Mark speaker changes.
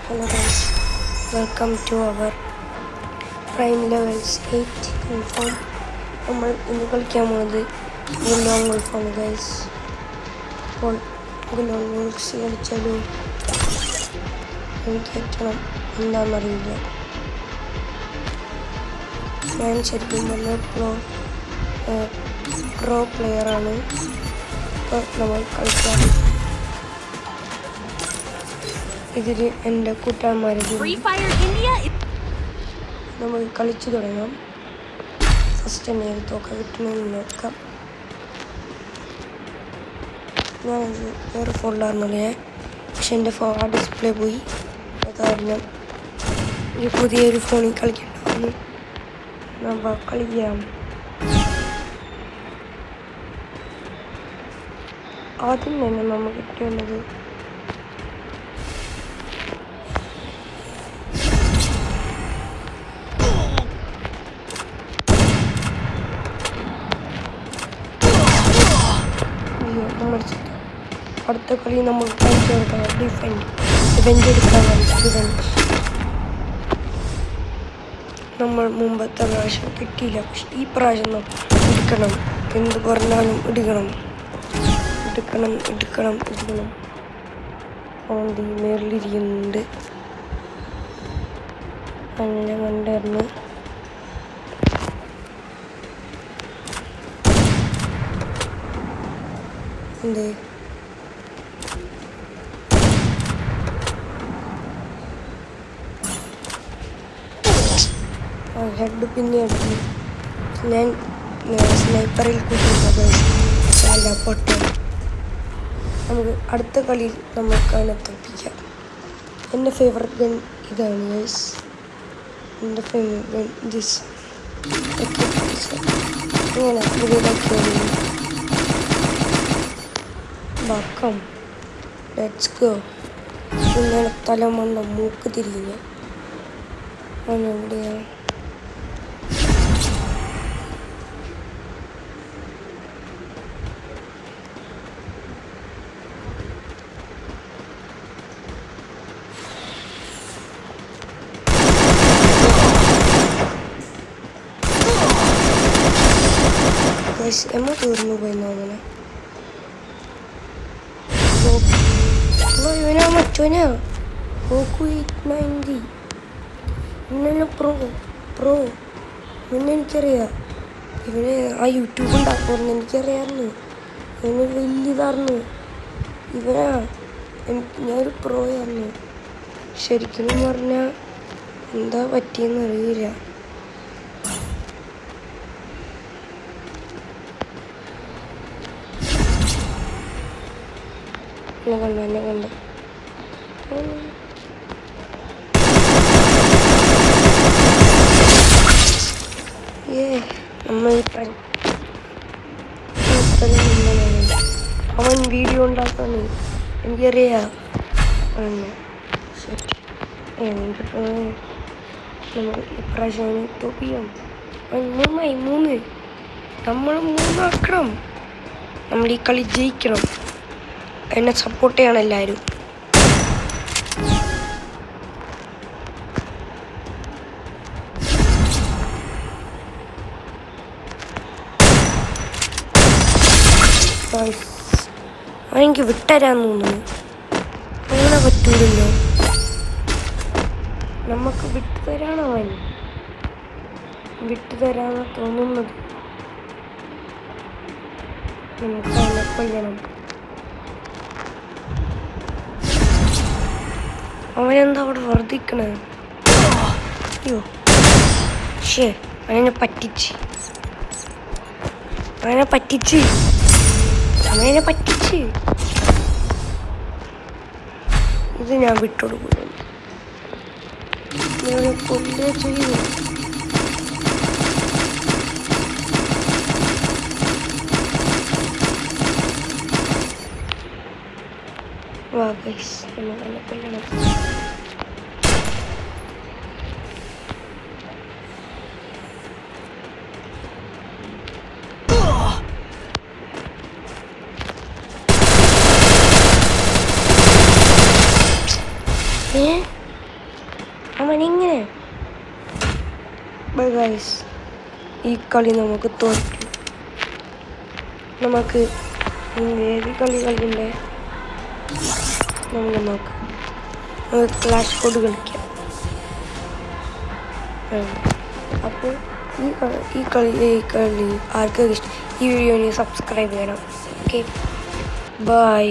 Speaker 1: Hello guys, welcome to our Prime Levels 8 confirm. നമ്മൾ ഇന്ന് കളിക്കാൻ പോകുന്നത് ഒരു ലോങ് ഗോൾഫാണ് ഗൈസ്. അപ്പോൾ നമുക്ക് ലോങ് ഗോൾഫ്സ് കളിച്ചാലും എനിക്ക് ഏറ്റവും എന്താണെന്നറിയില്ല. ഞാൻ ശരിക്കും നല്ല പ്രോ പ്ലെയറാണ്. അപ്പോൾ നമ്മൾ കളിക്കാൻ ഇതിൽ എൻ്റെ കൂട്ടുകാരന്മാരെ നമ്മൾ കളിച്ചു തുടങ്ങാം. ഫസ്റ്റ് തന്നെ ഒരു തോക്ക കിട്ടണമെന്ന് നോക്കാം. ഞാനത് വേറെ ഫോണിലായിരുന്നല്ലേ, പക്ഷെ എൻ്റെ ഫോൺ ഡിസ്പ്ലേ പോയി. അത് കാരണം ഈ പുതിയൊരു ഫോണിൽ കളിക്കണ്ടാവുന്നു. നമ്മൾ കളിക്കാം. ആദ്യം തന്നെ നമ്മൾ കിട്ടേണ്ടത് അടുത്ത കളി നമ്മൾ കളിച്ചു കൊടുക്കണം. ഡിഫെൻഡ് എടുക്കാൻ നമ്മൾ മുമ്പത്തെ പ്രാവശ്യം കിട്ടിയില്ല, പക്ഷെ ഈ പ്രാവശ്യം എടുക്കണം. എന്ത് പറഞ്ഞാലും എടുക്കണം. ഓണ്ടി മേളിലിരിക്കുന്നുണ്ട്. അങ്ങനെ കണ്ടായിരുന്നു. എന്തേ ഹെഡ് പിന്നെ ഞാൻ സ്നൈപ്പറിൽ കൂട്ടിയിട്ടത് പൊട്ട. നമുക്ക് അടുത്ത കളിയിൽ നമുക്ക് അതിനെ തോൽപ്പിക്കാം. എൻ്റെ ഫേവററ്റ് ഗൺ ഇതാണ് ഗൈസ്. എൻ്റെ ഫേവററ്റ് ഗൺ ദിസ്. ഇങ്ങനെ ഇതിലേക്ക് ബാക്കാം. Let's go. ഇങ്ങനെ തലമണ്ട മൂക്ക് തിരിഞ്ഞ് അവനെവിടെയാണ്? എമ്മ തീർന്നു പോയി നോങ്ങനെ. ഇവനാ മറ്റോനാ ഇവനെ പ്രോ ഇവനെ എനിക്കറിയാം. ഇവന് ആ യൂട്യൂബ് ഉണ്ടാക്കുമെന്ന് എനിക്കറിയാമായിരുന്നു. ഇവന് വലിയതായിരുന്നു. ഇവനാ ഞാനൊരു പ്രോയായിരുന്നു. ശരിക്കും പറഞ്ഞാൽ എന്താ പറ്റിയെന്ന് അറിയില്ല. എന്നെ കണ്ട അവൻ വീഡിയോ ഉണ്ടാക്കാന്ന് എനിക്കറിയാം. നമ്മൾ ഇപ്രാവശ്യം തോപ്പിക്കാം. മൂന്ന് നമ്മൾ മൂന്നാക്കണം. നമ്മൾ ഈ കളി ജയിക്കണം. എന്നെ സപ്പോർട്ട് ചെയ്യണം എല്ലാവരും. എനിക്ക് വിട്ടരാന്ന് തോന്നുന്നു. അങ്ങനെ പറ്റൂലല്ലോ. നമുക്ക് വിട്ടുതരാണ് അവൻ. വിട്ടുതരാന്ന് തോന്നുന്നത്. നമുക്ക് അവനെ കൊല്ലണം. അവനെന്താ അവിടെ വർദ്ധിക്കണേ? അയ്യോ ശേ, അവനെ പറ്റിച്ച്. ഇത് ഞാൻ വിട്ടുകൊടുക്കുന്നു. കൊല്ലേ ചെയ്തു. വാ ഗൈസ്, നമ്മളെ കൊല്ലണം. അവനിങ്ങനെ ഗൈസ് ഈ കളി നമുക്ക് തോറ്റു. നമുക്ക് ഏത് കളി കളിക്കണ്ടേ? നമുക്ക് നോക്കാം. നമുക്ക് ക്ലാഷ് കോഡ് കളിക്കാം. അപ്പോൾ ഈ കളി ആർക്കൊക്കെ ഇഷ്ടം ഈ വീഡിയോന് സബ്സ്ക്രൈബ് ചെയ്യണം. Okay bye.